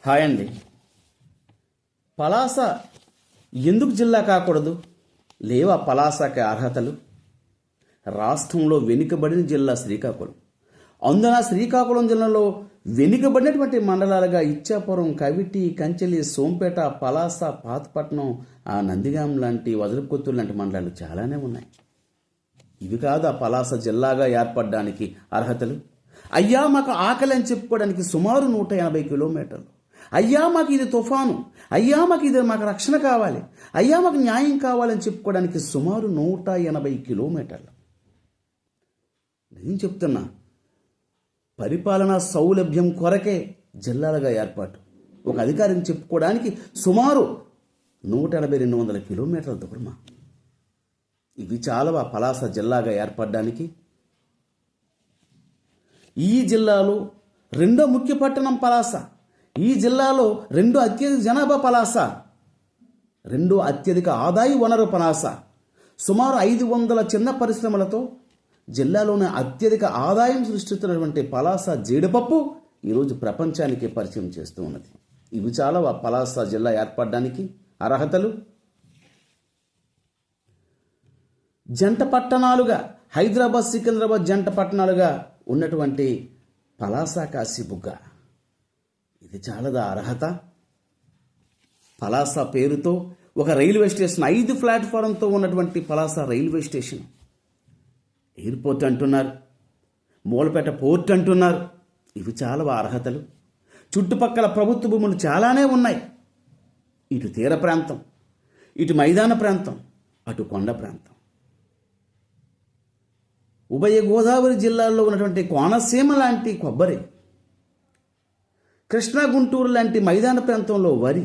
Hi అండి. పలాస ఎందుకు జిల్లా కాకూడదు? లేవా పలాసకి అర్హతలు? రాష్ట్రంలో వెనుకబడిన జిల్లా శ్రీకాకుళం. అందున శ్రీకాకుళం జిల్లాలో వెనుకబడినటువంటి మండలాలుగా ఇచ్చాపురం, కవిటి, కంచెలి, సోంపేట, పలాస, పాతపట్నం, నందిగాం లాంటి, వదలకొత్తూరు లాంటి మండలాలు చాలానే ఉన్నాయి. ఇవి కాదు ఆ పలాస జిల్లాగా ఏర్పడడానికి అర్హతలు. అయ్యా మాకు ఆకలి అని చెప్పుకోవడానికి సుమారు 180 కిలోమీటర్లు. అయ్యా మాకు ఇది తుఫాను, అయ్యా మాకు ఇది మాకు రక్షణ కావాలి, అయ్యా మాకు న్యాయం కావాలని చెప్పుకోవడానికి సుమారు 180 కిలోమీటర్లు. నేను చెప్తున్నా, పరిపాలనా సౌలభ్యం కొరకే జిల్లాలుగా ఏర్పాటు. ఒక అధికారిని చెప్పుకోవడానికి సుమారు 180-200 కిలోమీటర్ల దూరమా? ఇవి చాలవా పలాస జిల్లాగా ఏర్పడడానికి? ఈ జిల్లాలో రెండో ముఖ్య పట్టణం పలాస. ఈ జిల్లాలో రెండో అత్యధిక జనాభా పలాస, రెండో అత్యధిక ఆదాయ వనరు పలాస. సుమారు 500 చిన్న పరిశ్రమలతో జిల్లాలోనే అత్యధిక ఆదాయం సృష్టిస్తున్నటువంటి పలాస జీడిపప్పు ఈరోజు ప్రపంచానికి పరిచయం చేస్తూ ఉన్నది. ఇవి చాలవా పలాస జిల్లా ఏర్పడడానికి అర్హతలు? జంట పట్టణాలుగా హైదరాబాద్, సికింద్రాబాద్ జంట పట్టణాలుగా ఉన్నటువంటి పలాస, కాశీబుగ్గ, ఇది చాలదా అర్హత? పలాస పేరుతో ఒక రైల్వే స్టేషన్, 5 ప్లాట్ఫారంతో ఉన్నటువంటి పలాస రైల్వే స్టేషన్, ఎయిర్పోర్ట్ అంటున్నారు, మూలపేట పోర్ట్ అంటున్నారు. ఇవి చాలవా అర్హతలు? చుట్టుపక్కల ప్రభుత్వ భూములు చాలానే ఉన్నాయి. ఇటు తీర ప్రాంతం, ఇటు మైదాన ప్రాంతం, అటు కొండ ప్రాంతం. ఉభయ గోదావరి జిల్లాల్లో ఉన్నటువంటి కోనసీమ లాంటి కొబ్బరి, కృష్ణా, గుంటూరు లాంటి మైదాన ప్రాంతంలో వరి,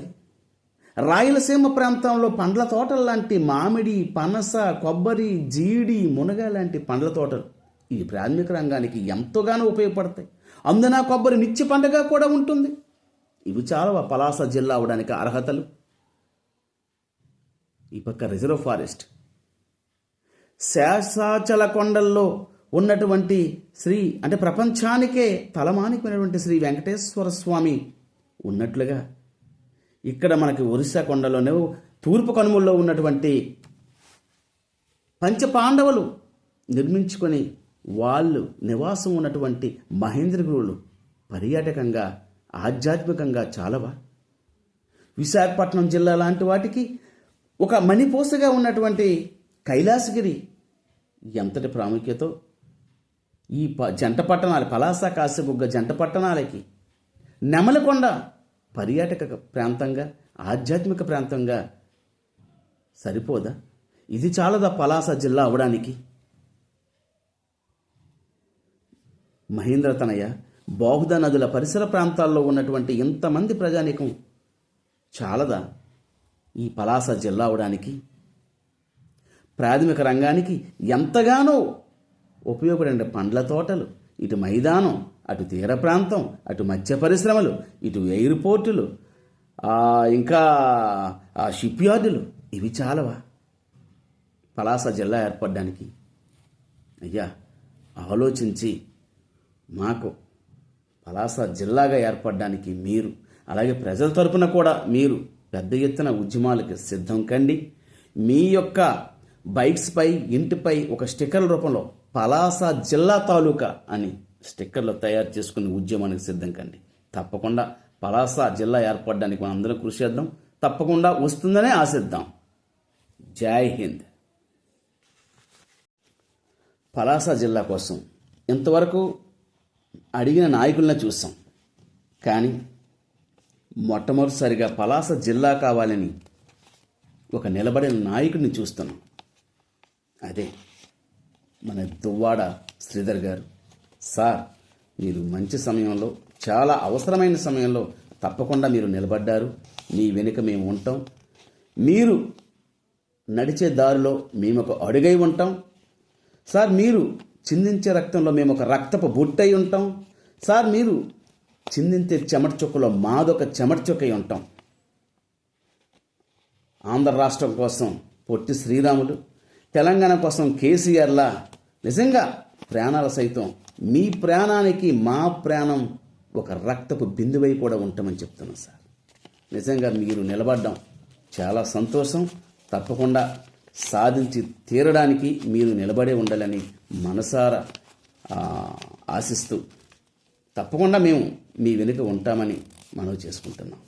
రాయలసీమ ప్రాంతంలో పండ్ల తోటల లాంటి మామిడి, పనస, కొబ్బరి, జీడి, మునగ లాంటి పండ్ల తోటలు ఈ ప్రాథమిక రంగానికి ఎంతోగానో ఉపయోగపడతాయి. అందున కొబ్బరి నిత్య పండుగ కూడా ఉంటుంది. ఇవి చాలవా పలాస జిల్లా అవడానికి అర్హతలు? ఈ పక్క రిజర్వ్ ఫారెస్ట్, శేషాచల కొండల్లో ఉన్నటువంటి అంటే ప్రపంచానికే తలమానికమైనటువంటి శ్రీ వెంకటేశ్వర స్వామి ఉన్నట్లుగా ఇక్కడ మనకి ఒరిస్సా కొండలోనే తూర్పు కనుమల్లో ఉన్నటువంటి పంచపాండవులు నిర్మించుకొని వాళ్ళు నివాసం ఉన్నటువంటి మహేంద్రగిరులు పర్యాటకంగా, ఆధ్యాత్మికంగా చాలవా? విశాఖపట్నం జిల్లా లాంటి వాటికి ఒక మణిపూసగా ఉన్నటువంటి కైలాసగిరి ఎంతటి ప్రాముఖ్యత! ఈ జంట పట్టణాలు పలాస, కాశీబుగ్గ జంట పట్టణాలకి నెమలకొండ పర్యాటక ప్రాంతంగా, ఆధ్యాత్మిక ప్రాంతంగా సరిపోదా? ఇది చాలదా పలాస జిల్లా అవడానికి? మహేంద్రతనయ, బాహుద నదుల పరిసర ప్రాంతాల్లో ఉన్నటువంటి ఇంతమంది ప్రజానీకం చాలదా ఈ పలాస జిల్లా అవడానికి? ప్రాథమిక రంగానికి ఎంతగానో ఉపయోగపడే పండ్ల తోటలు, ఇటు మైదానం, అటు తీర ప్రాంతం, అటు మత్స్య పరిశ్రమలు, ఇటు ఎయిర్పోర్టులు, ఇంకా షిప్ యార్డులు, ఇవి చాలవా పలాస జిల్లా ఏర్పడడానికి? అయ్యా ఆలోచించి మాకు పలాస జిల్లాగా ఏర్పడడానికి మీరు, అలాగే ప్రజల తరపున కూడా మీరు పెద్ద ఎత్తున ఉద్యమాలకు సిద్ధం కండి. మీ యొక్క బైక్స్ పై, ఇంటిపై ఒక స్టిక్కర్ల రూపంలో పలాస జిల్లా తాలూకా అని స్టిక్కర్లు తయారు చేసుకుని ఉద్యమానికి సిద్ధం కండి. తప్పకుండా పలాస జిల్లా ఏర్పడడానికి మనం అందరం కృషి చేద్దాం. తప్పకుండా వస్తుందనే ఆశిద్దాం. జై హింద్. పలాస జిల్లా కోసం ఇంతవరకు అడిగిన నాయకులను చూసాం, కానీ మొట్టమొదటిసారిగా పలాస జిల్లా కావాలని ఒక నిలబడిన నాయకుడిని చూస్తున్నాం. అదే మన దువ్వాడ శ్రీధర్ గారు. సార్, మీరు మంచి సమయంలో, చాలా అవసరమైన సమయంలో తప్పకుండా మీరు నిలబడ్డారు. మీ వెనుక మేము ఉంటాం. మీరు నడిచే దారిలో మేము ఒక అడుగై ఉంటాం. సార్, మీరు చిందించే రక్తంలో మేము ఒక రక్తపు బుట్టై ఉంటాం. సార్, మీరు చిందించే చెమట చుక్కలో మాదొక చెమట చుక్కై ఉంటాం. ఆంధ్ర రాష్ట్రం కోసం పొట్టి శ్రీరాములు, తెలంగాణ కోసం కేసీఆర్లా నిజంగా ప్రాణాలు సైతం, మీ ప్రాణానికి మా ప్రాణం ఒక రక్తపు బిందువై కూడా ఉంటామని చెప్తున్నాం సార్. నిజంగా మీరు నిలబడ్డం చాలా సంతోషం. తప్పకుండా సాధించి తీరడానికి మీరు నిలబడే ఉండాలని మనసారా ఆశిస్తూ తప్పకుండా మేము మీ వెనుక ఉంటామని మనవి చేసుకుంటున్నాం.